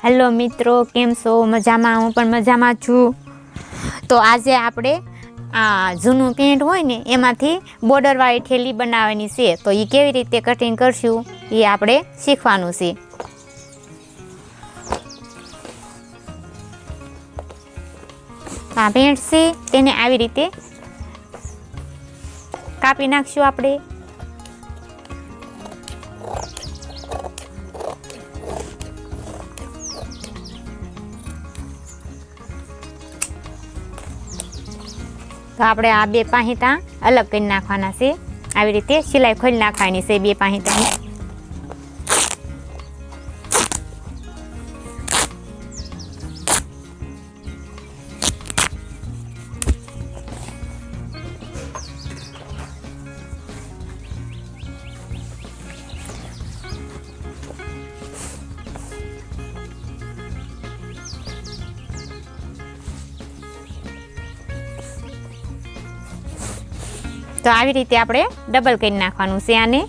Hello મિત્રો, કેમ છો? મજામાં? હું પણ મજામાં છું. તો આજે આપણે આ જૂનું પેન્ટ હોય ને એમાંથી બોર્ડરવાળી થેલી બનાવવાની છે. તો એ કેવી રીતે કટિંગ કરશું એ આપણે શીખવાનું છે. આ પેન્ટ છે તેને આવી રીતે કાપી નાખશું આપણે. તો આપણે આ બે પાહિતા અલગ કરી નાખવાના છે. આવી રીતે સિલાઈ ખોલી નાખવાની છે બે પાહિતાની. તો આવી રીતે આપણે ડબલ કરી નાખવાનું છે આને.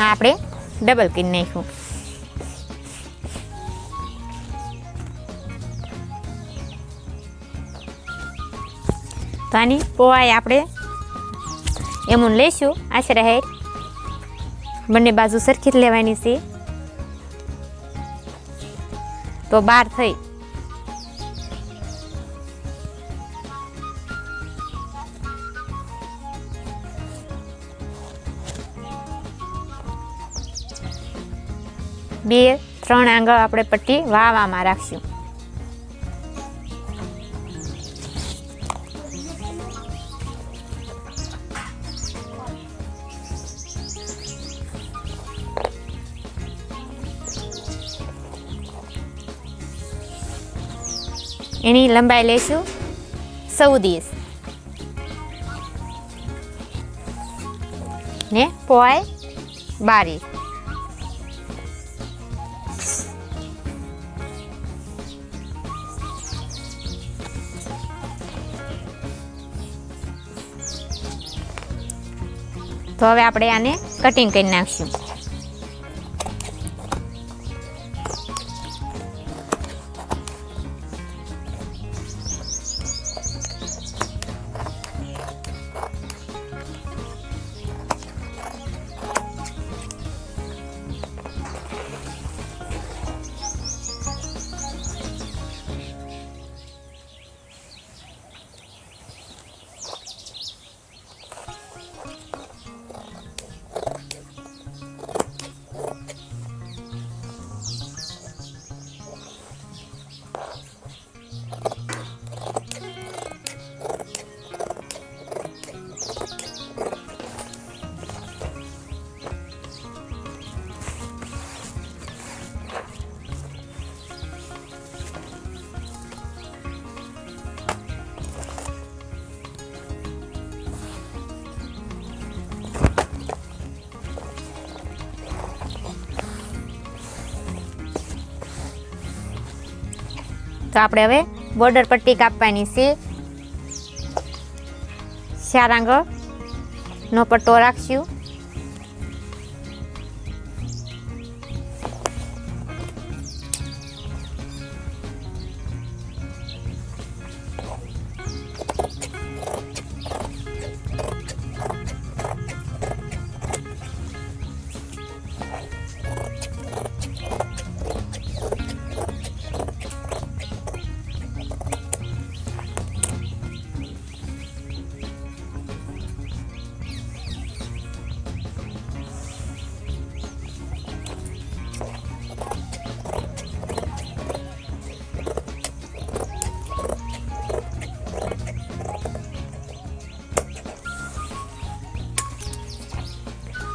આપણે ડબલ કરી નાખ્યું. તો આની પોવાઈ આપણે એમ લઈશું આશરે હેઠ. બંને બાજુ સરખી જ લેવાની છે. તો 12 થઈ. બે 3 આંગળ આપણે પટ્ટી વાવવામાં રાખશું. એની લંબાઈ લઈશું 14 ઇંચ ને પહોળાઈ 12 ઇંચ. તો હવે આપણે આને કટિંગ કરી નાખશું. તો આપણે હવે બોર્ડર પટ્ટી કાપવાની છે. 4 આંગળનો પટ્ટો રાખશું.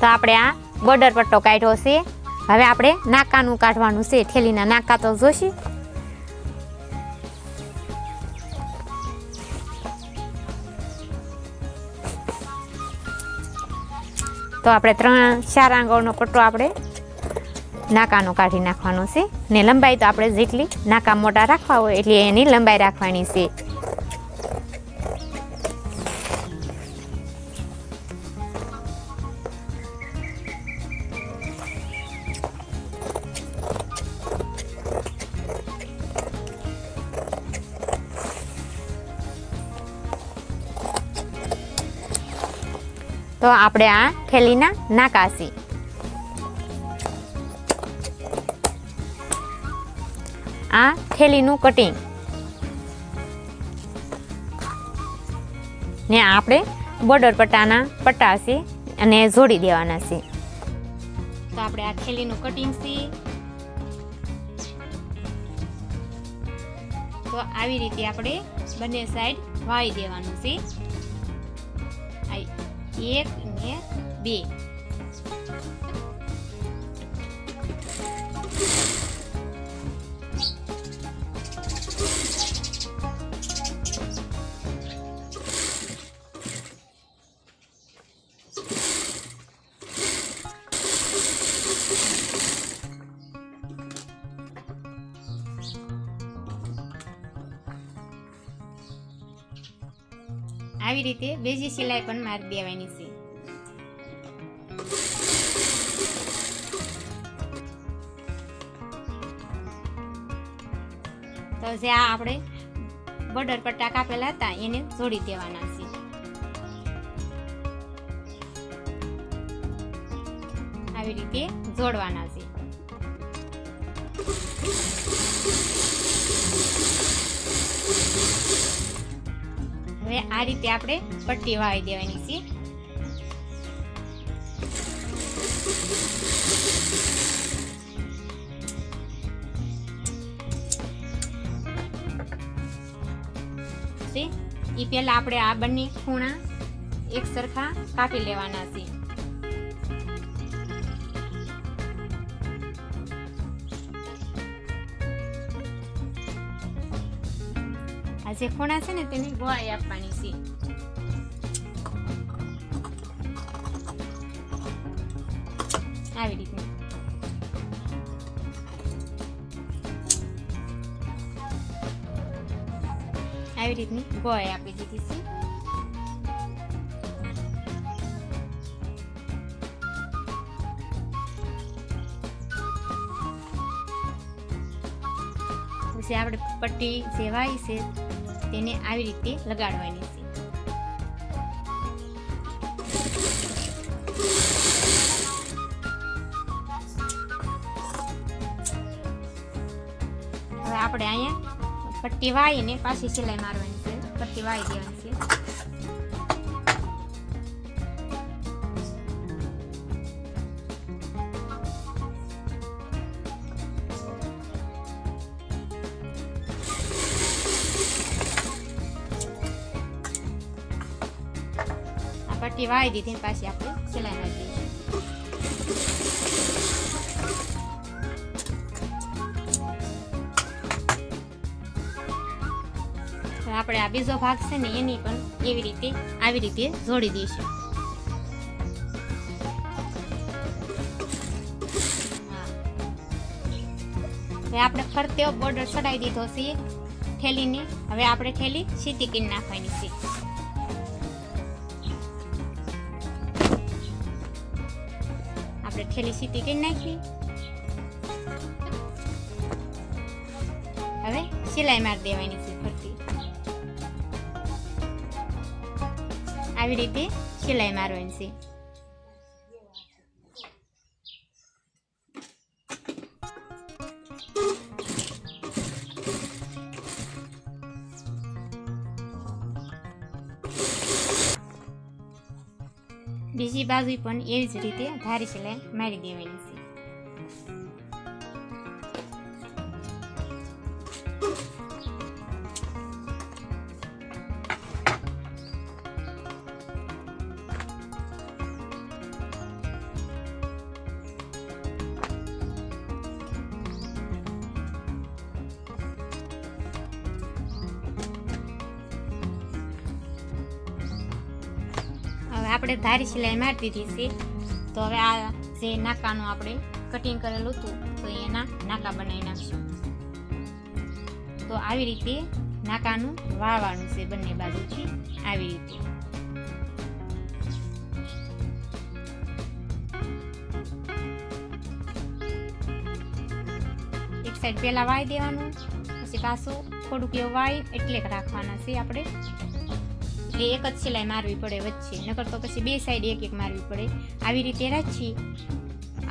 તો આપણે આ બોર્ડર પટ્ટો કાઢ્યો છે. હવે આપણે નાકાનું કાઢવાનું છે. થેલીના નાકા તો જોશે. તો આપણે 3-4 આંગળનો પટ્ટો આપણે નાકાનો કાઢી નાખવાનો છે ને લંબાઈ તો આપણે જેટલી નાકા મોટા રાખવા હોય એટલી એની લંબાઈ રાખવાની છે. તો આપણે આ થેલીના નાકાશી. આ થેલીનું કટિંગ ને આપણે બોર્ડર પટ્ટાના પટ્ટા છે અને જોડી દેવાના છે. તો આપણે આ થેલીનું કટિંગ છે. તો આવી રીતે આપણે બંને સાઈડ વાળી દેવાનું છે. 1 ને 2. આવી રીતે બીજી સિલાઈ પણ મારી દેવાની છે. તો જે આ આપણે બોર્ડર પટ્ટા કાપેલા હતા એને જોડી દેવાના છે. આવી રીતે જોડવાના છે. હવે આ રીતે આપણે પટ્ટી વાળી દેવાની છે. એ પહેલા આપણે આ બંને ખૂણા એક સરખા કાપી લેવાના છે. આ જે ખૂણા છે ને તેને ગોળાઈ આપવાની છે. આવી રીતની ગોળાઈ આપી દીધી છે. પછી આપણે પટ્ટી જે વાળી છે તેને આવી રીતે લગાડવાની છે. હવે આપણે અહીંયા પટ્ટી વાળીને પાછી સિલાઈ મારવાની છે. પટ્ટી વાળી દેવાની છે. પટ્ટી વાળી દીધી પાછી આપણે સિલાઈ મારી દઈશું. આપણે આ બીજો ભાગ છે ને એની પણ એવી રીતે આવી રીતે જોડી દઈશું. હવે આપણે ફરતે બોર્ડર ચડાવી દીધો છે થેલીને. હવે આપણે થેલી સીધી કરી નાખવાની છે. આપણે થેલી સીધી કરી નાખી. હવે સિલાઈ મારી દેવાની છે ફરતી. આવી રીતે સિલાઈ મારવાની છે. બીજી બાજુ પણ એવી જ રીતે ધારી સિલાઈ મારી દેવાની છે. આપણે ધારી સિલાઈ મારી દીધી છે. તો હવે આ જે નાકાનું આપણે કટિંગ કરેલું હતું તો એના નાકા બનાવી નાખશું. તો આવી રીતે નાકાનું વાળવાનું છે બંને બાજુથી. આવી રીતે એક સાઈડ પહેલા વાળી દેવાનું, પછી પાછું થોડુંક એવું વાળી એટલે રાખવાના છે આપણે. એ એક જ સિલાઈ મારવી પડે વચ્ચે, નકર તો પછી બે સાઈડ એક એક મારવી પડે. આવી રીતે રાખી,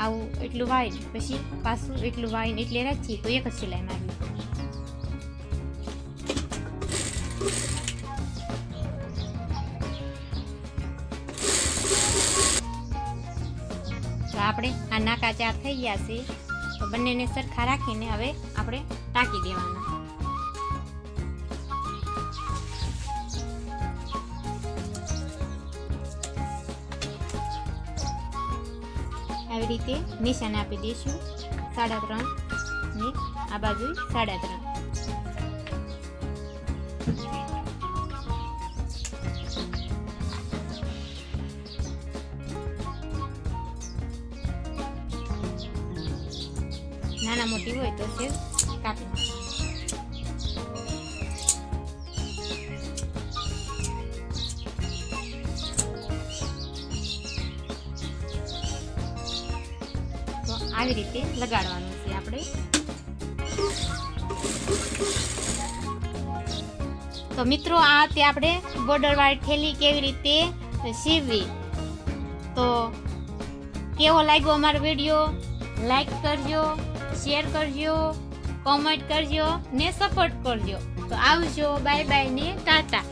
આવું એટલું વાળીને પછી પાછું એટલું વાળીને એટલે રાખી તો એક જ સિલાઈ મારવી. તો આપણે આ નાકા 4 થઈ ગયા છે, તો બંનેને સરખા રાખીને હવે આપણે ટાંકી દેવાના. આવી રીતે નિશાન આપી દઈશું 3.5 ને આ બાજુ 3.5. નાના મોટી હોય તો સેવ કાપી નાખો. તો આવી રીતે લગાડવાનું છે આપણે. તો મિત્રો આ તે આપણે બોર્ડર વાળી થેલી કેવી રીતે સીવવી. તો કેવો લાગ્યો અમારો વિડીયો? લાઈક કરજો, શેર કરજો, કોમેન્ટ કરજો ને સપોર્ટ કરજો. તો આવજો, બાય બાય ને ટાટા.